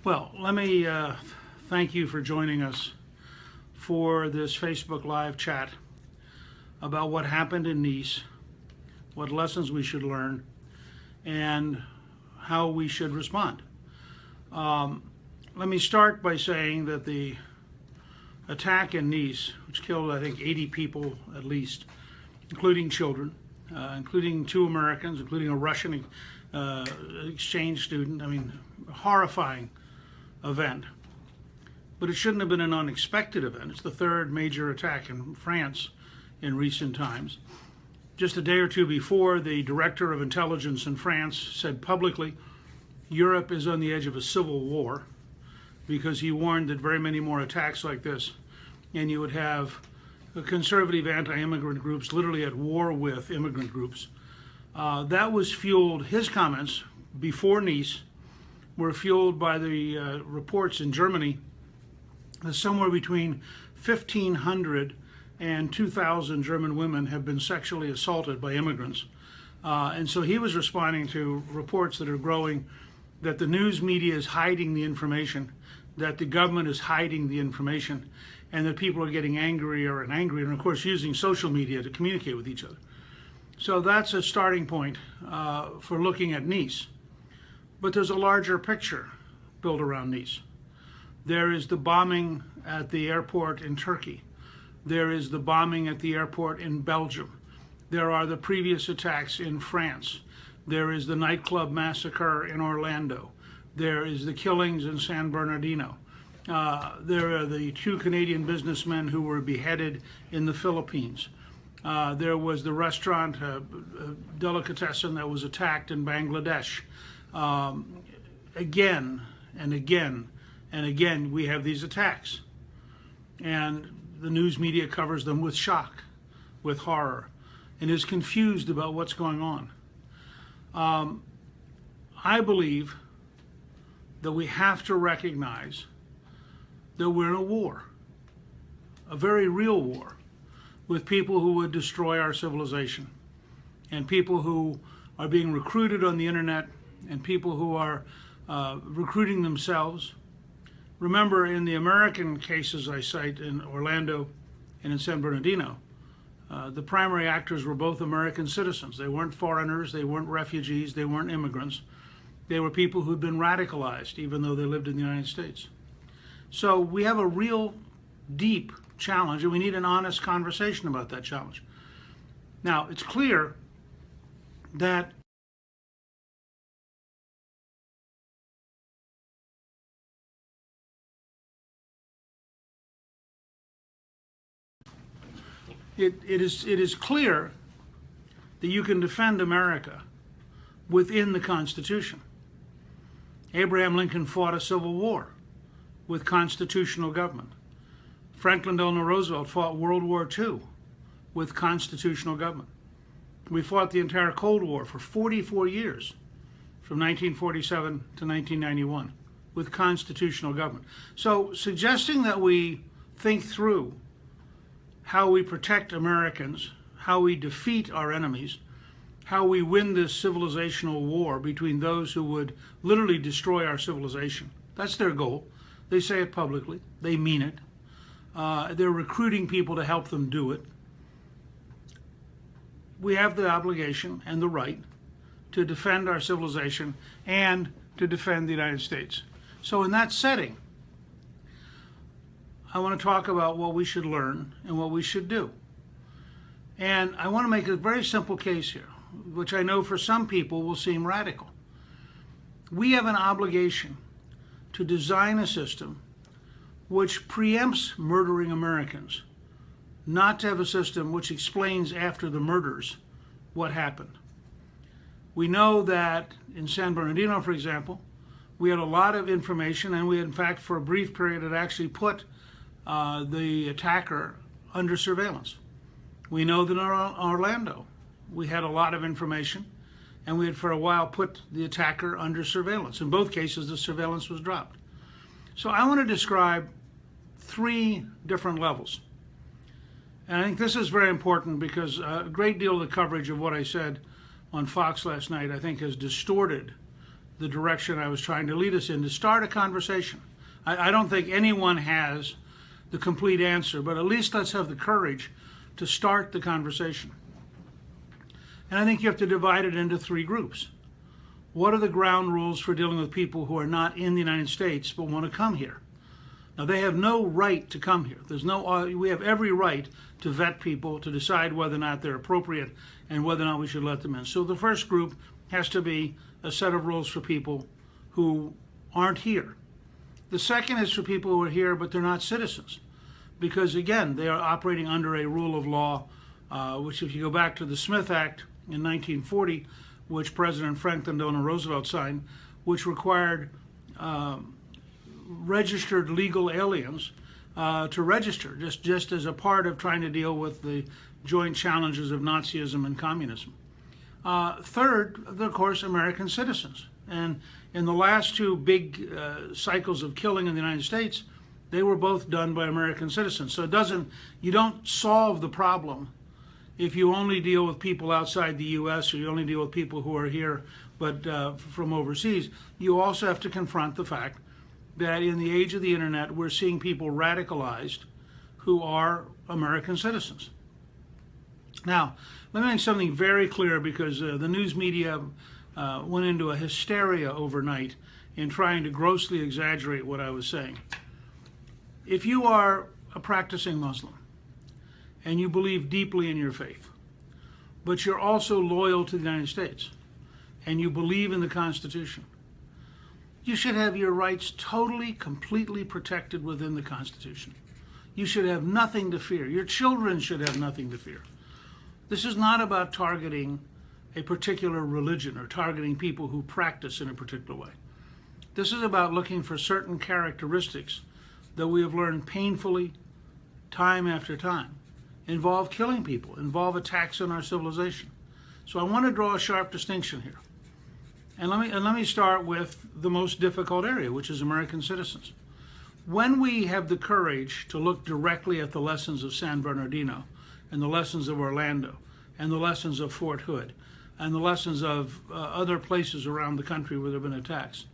Well, let me thank you for joining us for this Facebook Live chat about what happened in Nice, what lessons we should learn, and how we should respond. Let me start by saying that the attack in Nice, which killed, I think, 80 people at least, including children, including 2 Americans, including a Russian exchange student. I mean, horrifying event. But it shouldn't have been an unexpected event. It's the 3rd major attack in France in recent times. Just a day or two before, the director of intelligence in France said publicly, Europe is on the edge of a civil war, because he warned that very many more attacks like this, and you would have conservative anti-immigrant groups literally at war with immigrant groups. That was fueled, his comments before Nice were fueled by the reports in Germany that somewhere between 1,500 and 2,000 German women have been sexually assaulted by immigrants. And so he was responding to reports that are growing that the news media is hiding the information, that the government is hiding the information, and that people are getting angrier and angrier, and of course using social media to communicate with each other. So that's a starting point for looking at Nice. But there's a larger picture built around Nice. There is the bombing at the airport in Turkey. There is the bombing at the airport in Belgium. There are the previous attacks in France. There is the nightclub massacre in Orlando. There is the killings in San Bernardino. There are the 2 Canadian businessmen who were beheaded in the Philippines. There was the restaurant delicatessen that was attacked in Bangladesh. Again and again and again, we have these attacks. And the news media covers them with shock, with horror, and is confused about what's going on. I believe that we have to recognize that we're in a war, a very real war, with people who would destroy our civilization, and people who are being recruited on the internet, and people who are recruiting themselves. Remember, in the American cases I cite in Orlando and in San Bernardino, the primary actors were both American citizens. They weren't foreigners, they weren't refugees, they weren't immigrants. They were people who'd been radicalized, even though they lived in the United States. So we have a real deep challenge, and we need an honest conversation about that challenge. Now, it's clear that it is clear that you can defend America within the Constitution. Abraham Lincoln fought a civil war with constitutional government. Franklin Delano Roosevelt fought World War II with constitutional government. We fought the entire Cold War for 44 years, from 1947 to 1991, with constitutional government. So suggesting that we think through how we protect Americans, how we defeat our enemies, how we win this civilizational war between those who would literally destroy our civilization. That's their goal. They say it publicly. They mean it. They're recruiting people to help them do it. We have the obligation and the right to defend our civilization and to defend the United States. So in that setting, I want to talk about what we should learn and what we should do. And I want to make a very simple case here, which I know for some people will seem radical. We have an obligation to design a system which preempts murdering Americans, not to have a system which explains after the murders what happened. We know that in San Bernardino, for example, we had a lot of information, and we, in fact, for a brief period, had actually put the attacker under surveillance. We know that in Orlando, we had a lot of information, and we had for a while put the attacker under surveillance. In both cases, the surveillance was dropped. So I want to describe 3 different levels. And I think this is very important because a great deal of the coverage of what I said on Fox last night, I think, has distorted the direction I was trying to lead us in, to start a conversation. I don't think anyone has the complete answer, but at least let's have the courage to start the conversation. And I think you have to divide it into three groups. What are the ground rules for dealing with people who are not in the United States but want to come here? Now, they have no right to come here. We have every right to vet people, to decide whether or not they're appropriate and whether or not we should let them in. So the first group has to be a set of rules for people who aren't here. The second is for people who are here but they're not citizens, because again, they are operating under a rule of law, which, if you go back to the Smith Act in 1940, which President Franklin Delano Roosevelt signed, which required registered legal aliens to register, just as a part of trying to deal with the joint challenges of Nazism and communism. Third, of course, American citizens. And in the last two big cycles of killing in the United States, they were both done by American citizens. So you don't solve the problem if you only deal with people outside the U.S. or you only deal with people who are here but from overseas. You also have to confront the fact that in the age of the internet, we're seeing people radicalized who are American citizens. Now, let me make something very clear, because the news media went into a hysteria overnight in trying to grossly exaggerate what I was saying. If you are a practicing Muslim and you believe deeply in your faith, but you're also loyal to the United States and you believe in the Constitution, you should have your rights totally, completely protected within the Constitution. You should have nothing to fear. Your children should have nothing to fear. This is not about targeting a particular religion or targeting people who practice in a particular way. This is about looking for certain characteristics that we have learned painfully, time after time, involve killing people, involve attacks on our civilization. So I want to draw a sharp distinction here. And let me start with the most difficult area, which is American citizens. When we have the courage to look directly at the lessons of San Bernardino and the lessons of Orlando and the lessons of Fort Hood and the lessons of other places around the country where there have been attacks,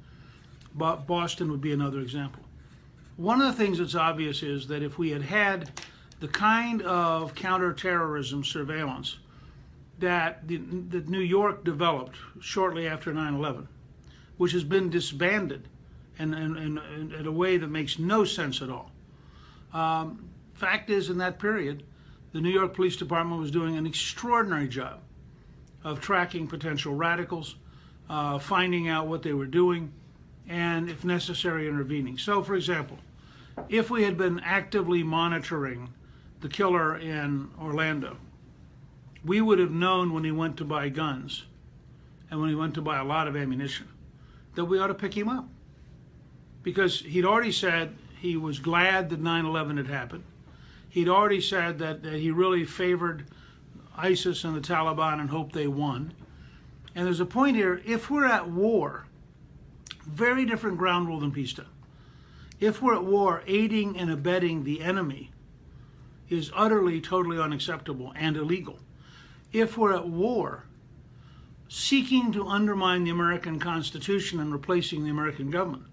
Boston would be another example. One of the things that's obvious is that if we had had the kind of counterterrorism surveillance that New York developed shortly after 9/11, which has been disbanded in a way that makes no sense at all. Fact is, in that period, the New York Police Department was doing an extraordinary job of tracking potential radicals, finding out what they were doing, and, if necessary, intervening. So, for example, if we had been actively monitoring the killer in Orlando, we would have known when he went to buy guns and when he went to buy a lot of ammunition that we ought to pick him up. Because he'd already said he was glad that 9/11 had happened. He'd already said that he really favored ISIS and the Taliban and hoped they won. And there's a point here, if we're at war, very different ground rule than peacetime. If we're at war, aiding and abetting the enemy is utterly, totally unacceptable and illegal. If we're at war, seeking to undermine the American Constitution and replacing the American government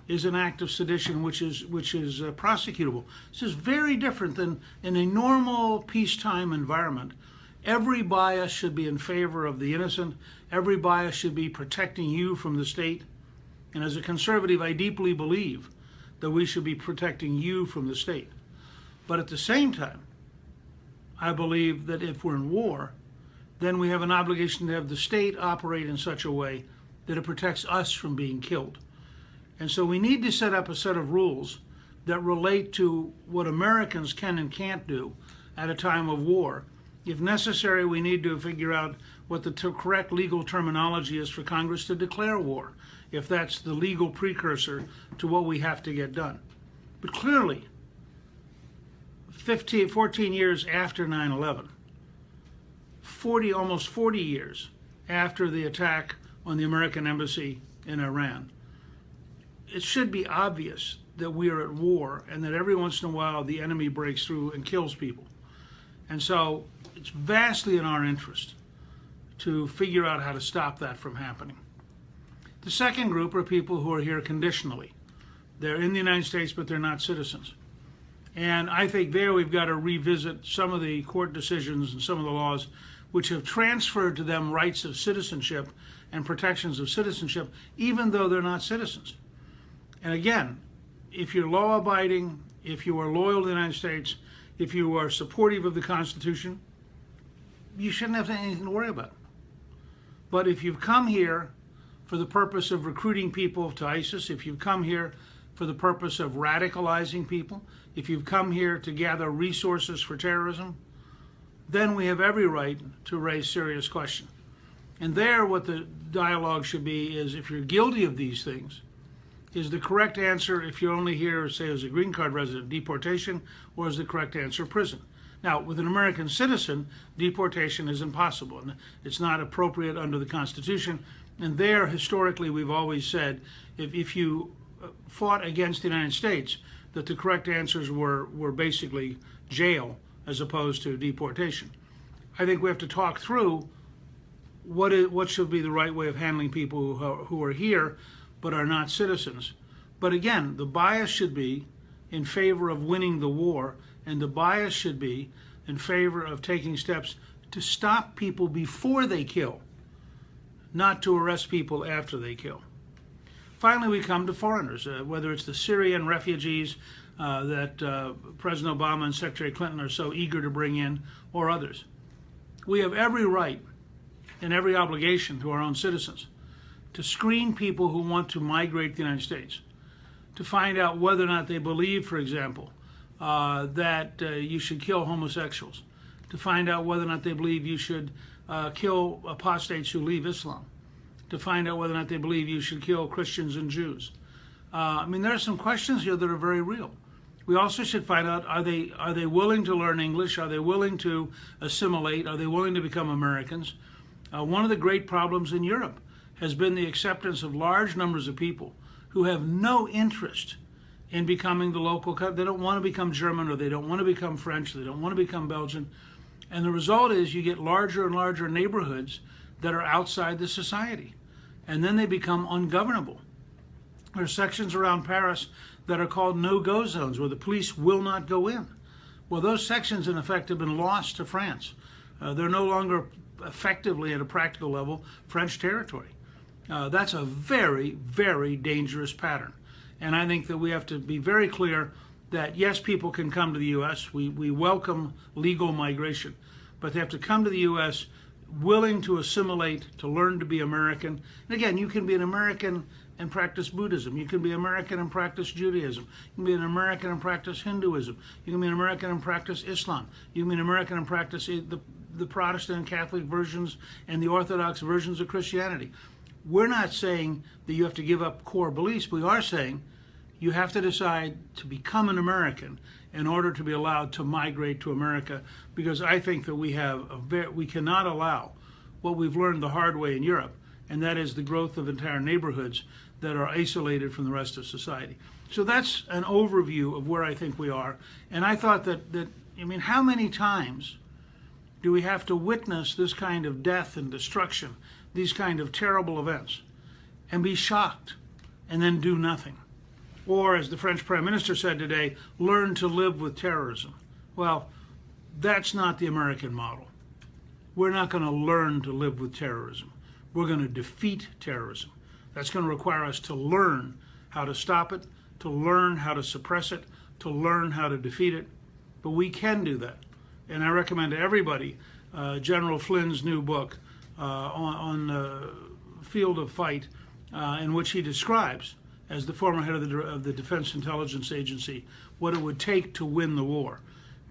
is an act of sedition which is prosecutable. This is very different than in a normal peacetime environment. Every bias should be in favor of the innocent. Every bias should be protecting you from the state. And as a conservative, I deeply believe that we should be protecting you from the state. But at the same time, I believe that if we're in war, then we have an obligation to have the state operate in such a way that it protects us from being killed. And so we need to set up a set of rules that relate to what Americans can and can't do at a time of war. If necessary, we need to figure out what the correct legal terminology is for Congress to declare war, if that's the legal precursor to what we have to get done. But clearly, 14 years after 9/11, almost 40 years after the attack on the American embassy in Iran, it should be obvious that we are at war and that every once in a while the enemy breaks through and kills people. And so it's vastly in our interest to figure out how to stop that from happening. The second group are people who are here conditionally. They're in the United States, but they're not citizens. And I think there we've got to revisit some of the court decisions and some of the laws which have transferred to them rights of citizenship and protections of citizenship, even though they're not citizens. And again, if you're law-abiding, if you are loyal to the United States, if you are supportive of the Constitution, you shouldn't have anything to worry about. But if you've come here for the purpose of recruiting people to ISIS, if you've come here for the purpose of radicalizing people, if you've come here to gather resources for terrorism, then we have every right to raise serious questions. And there, what the dialogue should be is, if you're guilty of these things, is the correct answer, if you're only here, say, as a green card resident, deportation, or is the correct answer prison? Now, with an American citizen, deportation is impossible, and it's not appropriate under the Constitution. And there, historically, we've always said, if you fought against the United States, that the correct answers were basically jail as opposed to deportation. I think we have to talk through what should be the right way of handling people who are here but are not citizens. But again, the bias should be in favor of winning the war, and the bias should be in favor of taking steps to stop people before they kill, not to arrest people after they kill. Finally, we come to foreigners, whether it's the Syrian refugees that President Obama and Secretary Clinton are so eager to bring in, or others. We have every right and every obligation to our own citizens to screen people who want to migrate to the United States, to find out whether or not they believe, for example, that you should kill homosexuals, to find out whether or not they believe you should kill apostates who leave Islam, to find out whether or not they believe you should kill Christians and Jews. I mean, there are some questions here that are very real. We also should find out, are they willing to learn English? Are they willing to assimilate? Are they willing to become Americans? One of the great problems in Europe has been the acceptance of large numbers of people who have no interest in becoming the local. They don't want to become German, or they don't want to become French, they don't want to become Belgian. And the result is you get larger and larger neighborhoods that are outside the society. And then they become ungovernable. There are sections around Paris that are called no-go zones, where the police will not go in. Well, those sections, in effect, have been lost to France. They're no longer effectively, at a practical level, French territory. That's a very, very dangerous pattern. And I think that we have to be very clear that, yes, people can come to the U.S. We welcome legal migration, but they have to come to the U.S. willing to assimilate, to learn to be American. And again, you can be an American and practice Buddhism. You can be American and practice Judaism. You can be an American and practice Hinduism. You can be an American and practice Islam. You can be an American and practice the Protestant and Catholic versions and the Orthodox versions of Christianity. We're not saying that you have to give up core beliefs. We are saying you have to decide to become an American in order to be allowed to migrate to America, because I think that we cannot allow what we've learned the hard way in Europe, and that is the growth of entire neighborhoods that are isolated from the rest of society. So that's an overview of where I think we are. And I thought that I mean, how many times do we have to witness this kind of death and destruction, these kind of terrible events, and be shocked and then do nothing? Or, as the French Prime Minister said today, learn to live with terrorism. Well, that's not the American model. We're not going to learn to live with terrorism. We're going to defeat terrorism. That's going to require us to learn how to stop it, to learn how to suppress it, to learn how to defeat it. But we can do that. And I recommend to everybody General Flynn's new book on the field of fight, in which he describes, as the former head of the Defense Intelligence Agency, what it would take to win the war.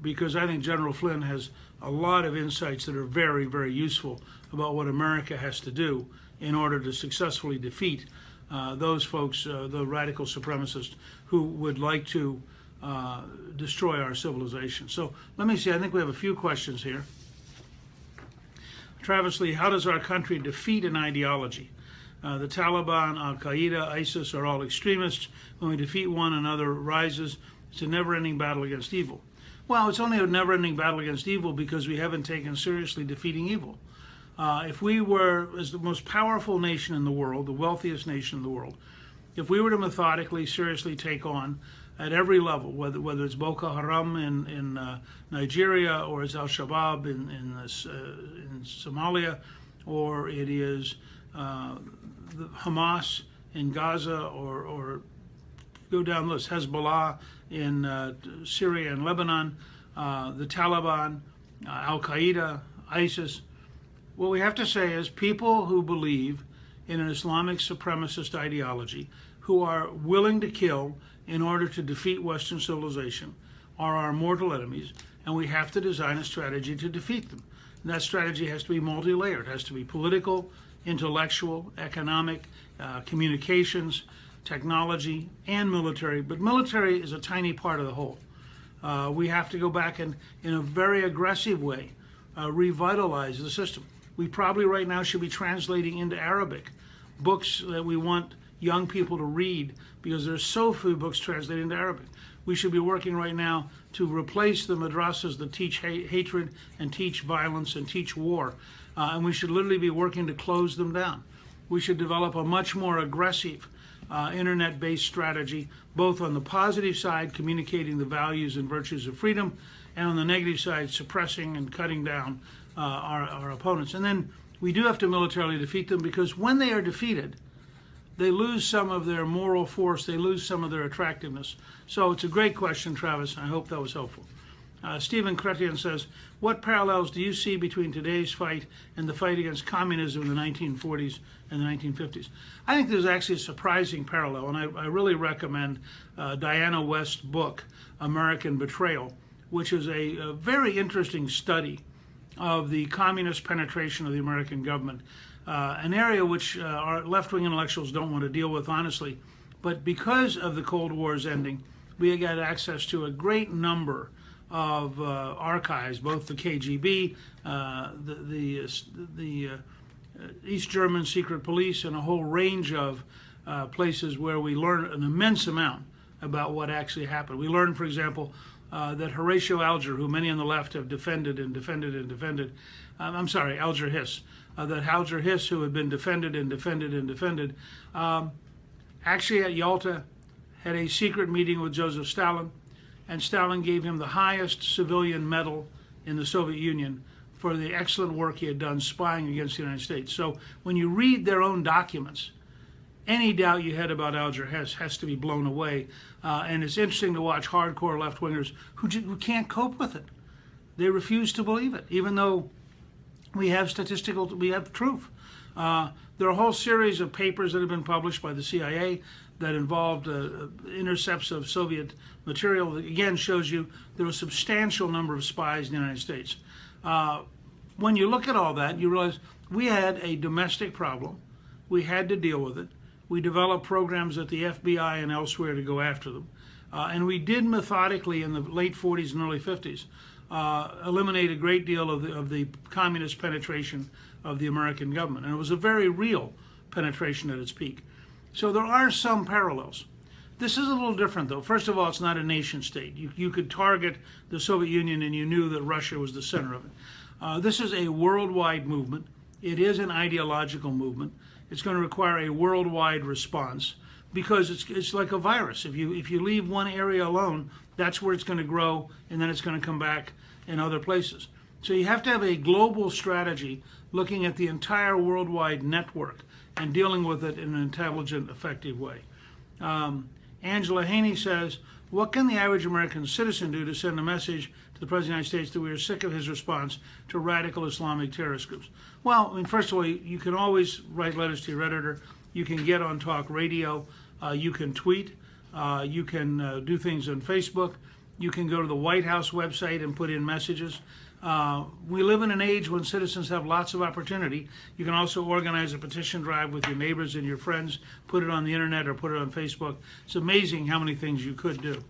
Because I think General Flynn has a lot of insights that are very, very useful about what America has to do in order to successfully defeat those folks, the radical supremacists, who would like to destroy our civilization. So let me see, I think we have a few questions here. Travis Lee, how does our country defeat an ideology? The Taliban, Al-Qaeda, ISIS are all extremists. When we defeat one, another rises. It's a never-ending battle against evil. Well, it's only a never-ending battle against evil because we haven't taken seriously defeating evil. If we were, as the most powerful nation in the world, the wealthiest nation in the world, if we were to methodically, seriously take on at every level, whether it's Boko Haram in Nigeria, or it's Al-Shabaab in Somalia, or it is the Hamas in Gaza, or go down the list, Hezbollah in Syria and Lebanon, the Taliban, Al-Qaeda, ISIS. What we have to say is people who believe in an Islamic supremacist ideology, who are willing to kill in order to defeat Western civilization, are our mortal enemies, and we have to design a strategy to defeat them. And that strategy has to be multi-layered. It has to be political, intellectual, economic, communications, technology, and military. But military is a tiny part of the whole. We have to go back and, in a very aggressive way, revitalize the system. We probably right now should be translating into Arabic books that we want young people to read, because there's so few books translated into Arabic. We should be working right now to replace the madrasas that teach hatred and teach violence and teach war. And we should literally be working to close them down. We should develop a much more aggressive internet-based strategy, both on the positive side, communicating the values and virtues of freedom, and on the negative side, suppressing and cutting down our opponents. And then we do have to militarily defeat them, because when they are defeated, they lose some of their moral force, they lose some of their attractiveness. So it's a great question, Travis, and I hope that was helpful. Stephen Chrétien says, what parallels do you see between today's fight and the fight against communism in the 1940s and the 1950s? I think there's actually a surprising parallel, and I really recommend Diana West's book, American Betrayal, which is a very interesting study of the communist penetration of the American government, an area which our left-wing intellectuals don't want to deal with, honestly. But because of the Cold War's ending, we got access to a great number of archives, both the KGB, the East German secret police, and a whole range of places where we learn an immense amount about what actually happened. We learned, for example, that Horatio Alger, who many on the left have defended and defended and defended, I'm sorry, Alger Hiss, that Alger Hiss, who had been defended and defended and defended, actually at Yalta had a secret meeting with Joseph Stalin, and Stalin gave him the highest civilian medal in the Soviet Union for the excellent work he had done spying against the United States. So when you read their own documents, any doubt you had about Alger Hiss has to be blown away. And it's interesting to watch hardcore left-wingers who can't cope with it. They refuse to believe it, even though we have proof. There are a whole series of papers that have been published by the CIA that involved intercepts of Soviet material that, again, shows you there was a substantial number of spies in the United States. When you look at all that, you realize we had a domestic problem. We had to deal with it. We developed programs at the FBI and elsewhere to go after them. And we did methodically in the late 40s and early 50s eliminate a great deal of the communist penetration of the American government. And it was a very real penetration at its peak. So there are some parallels. This is a little different, though. First of all, it's not a nation state. You could target the Soviet Union and you knew that Russia was the center of it. This is a worldwide movement. It is an ideological movement. It's going to require a worldwide response, because it's like a virus. If you leave one area alone, that's where it's going to grow, and then it's going to come back in other places. So you have to have a global strategy looking at the entire worldwide network and dealing with it in an intelligent, effective way. Angela Haney says, what can the average American citizen do to send a message to the President of the United States that we are sick of his response to radical Islamic terrorist groups? Well, I mean, first of all, you can always write letters to your editor. You can get on talk radio. You can tweet. You can do things on Facebook. You can go to the White House website and put in messages. We live in an age when citizens have lots of opportunity. You can also organize a petition drive with your neighbors and your friends, put it on the internet or put it on Facebook. It's amazing how many things you could do.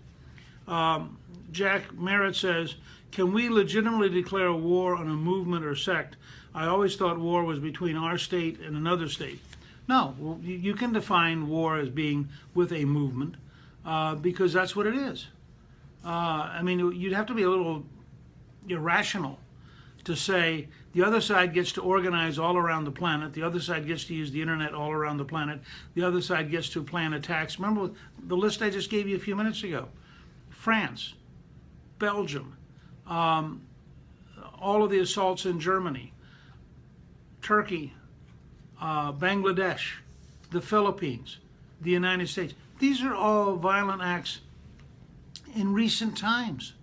Jack Merritt says, can we legitimately declare war on a movement or sect? I always thought war was between our state and another state. No, well, you can define war as being with a movement because that's what it is. I mean, you'd have to be a little irrational to say the The other side gets to organize all around the planet. The other side gets to use the internet all around the planet. The other side gets to plan attacks. Remember the list I just gave you a few minutes ago? France, Belgium, all of the assaults in Germany, Turkey, Bangladesh, the Philippines, the United States. These are all violent acts in recent times.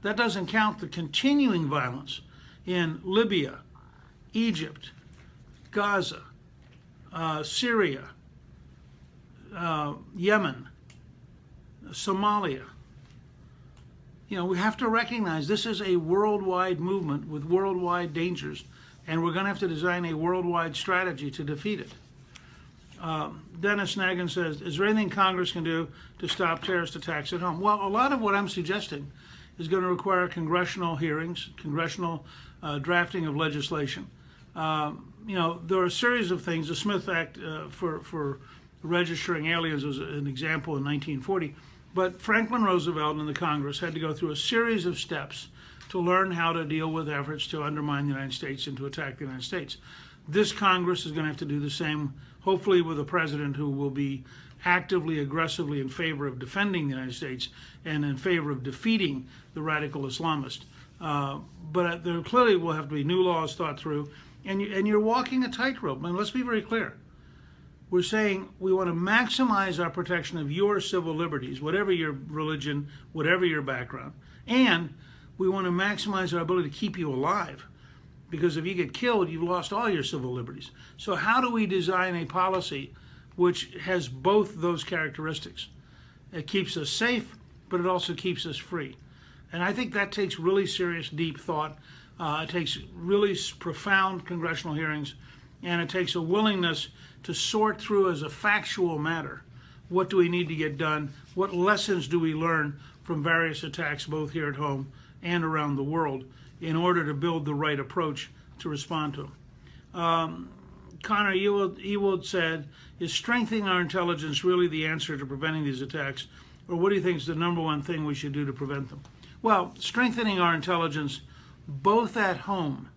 That doesn't count the continuing violence in Libya, Egypt, Gaza, Syria, Yemen, Somalia. You know, we have to recognize this is a worldwide movement with worldwide dangers, and we're going to have to design a worldwide strategy to defeat it. Dennis Nagin says, is there anything Congress can do to stop terrorist attacks at home? Well, a lot of what I'm suggesting is going to require congressional hearings, congressional drafting of legislation. You know, there are a series of things. The Smith Act for registering aliens was an example in 1940. But Franklin Roosevelt and the Congress had to go through a series of steps to learn how to deal with efforts to undermine the United States and to attack the United States. This Congress is going to have to do the same, hopefully with a president who will be actively, aggressively in favor of defending the United States and in favor of defeating the radical Islamists. But there clearly will have to be new laws thought through, and you're walking a tightrope. I mean, let's be very clear. We're saying we want to maximize our protection of your civil liberties, whatever your religion, whatever your background, and we want to maximize our ability to keep you alive, because if you get killed, you've lost all your civil liberties. So how do we design a policy which has both those characteristics? It keeps us safe, but it also keeps us free. And I think that takes really serious, deep thought. It takes really profound congressional hearings, and it takes a willingness to sort through as a factual matter, what do we need to get done, what lessons do we learn from various attacks both here at home and around the world in order to build the right approach to respond to them. Connor Ewald said, is strengthening our intelligence really the answer to preventing these attacks, or what do you think is the number one thing we should do to prevent them? Well, strengthening our intelligence both at home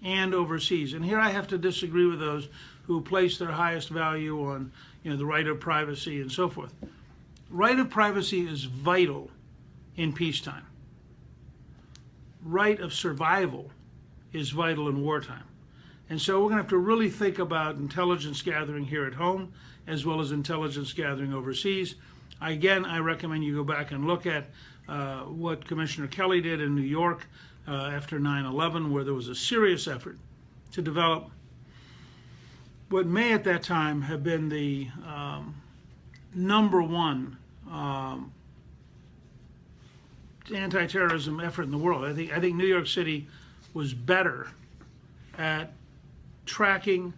and overseas. And here I have to disagree with those who place their highest value on, you know, the right of privacy and so forth. Right of privacy is vital in peacetime. Right of survival is vital in wartime. And so we're going to have to really think about intelligence gathering here at home as well as intelligence gathering overseas. Again, I recommend you go back and look at what Commissioner Kelly did in New York after 9/11, where there was a serious effort to develop what may at that time have been the number one anti-terrorism effort in the world. I think New York City was better at tracking,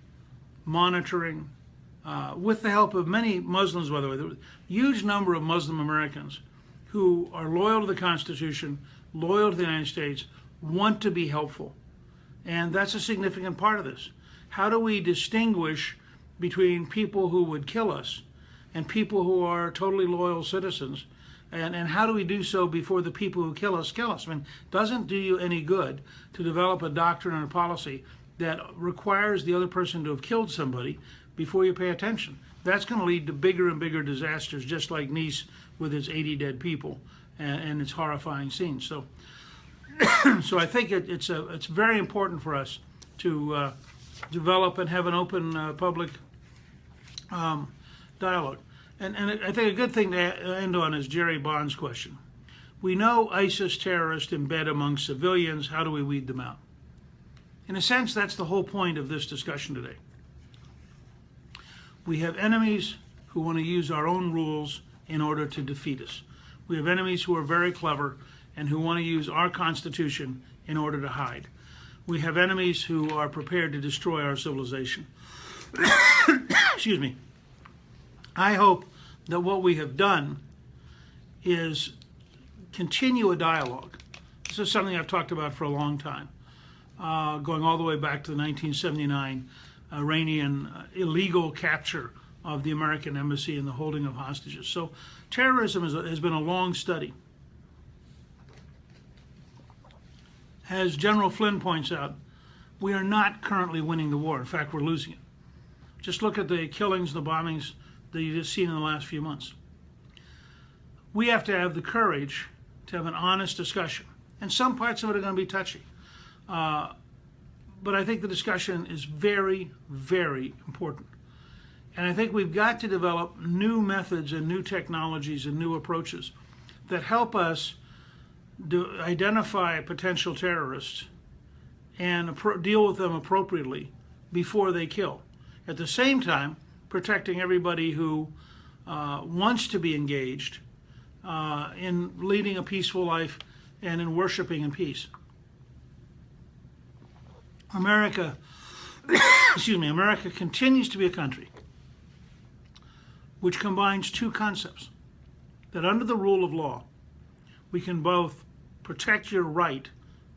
monitoring, with the help of many Muslims, by the way. There was a huge number of Muslim Americans who are loyal to the Constitution, loyal to the United States, want to be helpful. And that's a significant part of this. How do we distinguish between people who would kill us and people who are totally loyal citizens? And how do we do so before the people who kill us kill us? I mean, it doesn't do you any good to develop a doctrine and a policy that requires the other person to have killed somebody before you pay attention. That's going to lead to bigger and bigger disasters, just like Nice with its 80 dead people and its horrifying scenes. So, so I think it's very important for us to develop and have an open public dialogue. And I think a good thing to end on is Jerry Bond's question. We know ISIS terrorists embed among civilians. How do we weed them out? In a sense, that's the whole point of this discussion today. We have enemies who want to use our own rules in order to defeat us. We have enemies who are very clever and who want to use our Constitution in order to hide. We have enemies who are prepared to destroy our civilization. Excuse me. I hope that what we have done is continue a dialogue. This is something I've talked about for a long time, going all the way back to the 1979 Iranian illegal capture of the American embassy and the holding of hostages. So terrorism has been a long study. As General Flynn points out, we are not currently winning the war. In fact, we're losing it. Just look at the killings, the bombings that you've just seen in the last few months. We have to have the courage to have an honest discussion. And some parts of it are going to be touchy. But I think the discussion is very, very important. And I think we've got to develop new methods and new technologies and new approaches that help us identify potential terrorists and deal with them appropriately before they kill. At the same time, protecting everybody who wants to be engaged in leading a peaceful life and in worshiping in peace. America, America continues to be a country which combines two concepts. That under the rule of law, we can both protect your right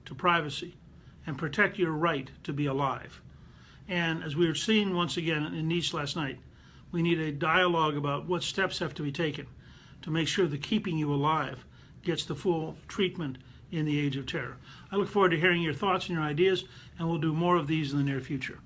to privacy and protect your right to be alive. And as we were seeing once again in Nice last night, we need a dialogue about what steps have to be taken to make sure that keeping you alive gets the full treatment in the age of terror. I look forward to hearing your thoughts and your ideas, and we'll do more of these in the near future.